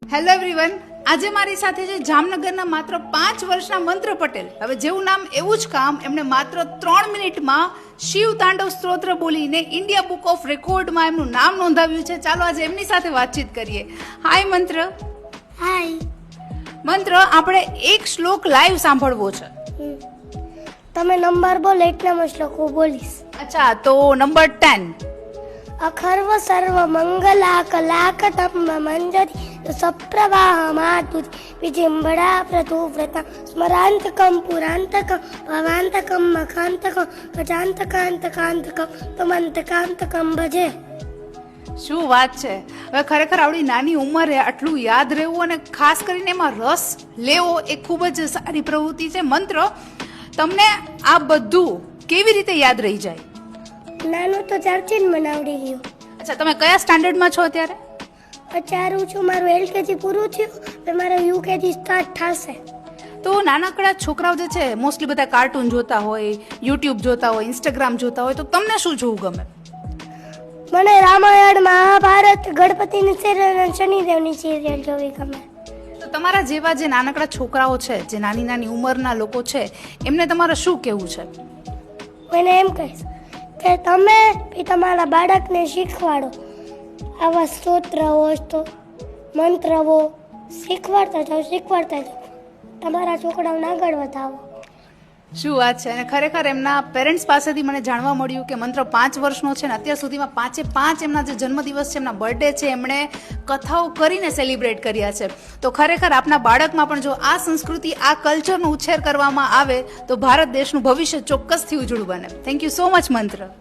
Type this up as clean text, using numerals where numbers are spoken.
Hello everyone, આજે મારી સાથે છે જામનગરના માત્ર 5 વર્ષના મંત્ર પટેલ. હવે જેવું નામ એવું જ કામ. એમણે માત્ર 3 મિનિટમાં શિવ તાંડવ સ્તોત્ર બોલીને ઇન્ડિયા બુક ઓફ રેકોર્ડમાં એમનું નામ નોંધાવ્યું છે. ચાલો આજે એમની સાથે વાતચીત કરીએ. હાય મંત્ર. હાય મંત્ર, આપણે એક શ્લોક લાઈવ સાંભળવો છે. તમે નંબર બોલો એટલામાં શ્લોક હું બોલીશ. અચ્છા, તો નંબર 10. અખર્વ સર્વ મંગલાક લાકતમ મંજરી સપ્રવાહ માતુતિ વિજિંબડા પ્રતુવ્રતા સ્મરાંતકમ પુરાંતકમ ભવાંતકમ મખાંતકમ ગજાંતકાંતકાંતકમ તમંતકાંતકમ ભજે. શું વાત છે! હવે ખરેખર આવડી નાની ઉંમરે આટલું યાદ રહેવું અને ખાસ કરીને એમાં રસ લેવો એ ખૂબ જ સારી પ્રવૃત્તિ છે. મંત્ર, તમને આ બધું કેવી રીતે યાદ રહી જાય? નાનું તો ચારથી જ મને આવડી ગયું. અચ્છા, તમે કયા સ્ટાન્ડર્ડમાં છો અત્યારે? અત્યારે છું, મારું એલકેજી પૂરું થયું, હવે મારું યુકેજી સ્ટાર્ટ થશે. તો નાનકડા છોકરાઓ જે છે મોસ્ટલી બધા કાર્ટૂન જોતા હોય, યુટ્યુબ જોતા હોય, ઇન્સ્ટાગ્રામ જોતા હોય, તો તમને શું જોવું ગમે? મને રામાયણ, મહાભારત, ગણપતિની સિરિયલ અને શનિદેવની સિરિયલ જોવી ગમે. તો તમારા જેવા જે નાનકડા છોકરાઓ છે, જે નાની નાની ઉંમરના લોકો છે, એમને તમારે શું કહેવું છે? હું એને એમ કહીશ કે તમે બી તમારા બાળકને શીખવાડો. આવા સ્તોત્રો મંત્રો શીખવાડતા જાઓ. તમારા છોકરાઓને આગળ વધાવો. શું વાત છે! અને ખરેખર એમના પેરેન્ટ્સ પાસેથી મને જાણવા મળ્યું કે મંત્ર 5 વર્ષનો છે ને અત્યાર સુધીમાં 5 એમના જે જન્મદિવસ છે, એમના બર્થડે છે, એમણે કથાઓ કરીને સેલિબ્રેટ કર્યા છે. તો ખરેખર આપના બાળકમાં પણ જો આ સંસ્કૃતિ, આ કલ્ચરનો ઉછેર કરવામાં આવે તો ભારત દેશનું ભવિષ્ય ચોક્કસથી ઉજળું બને. થેન્ક યુ સો મચ મંત્ર.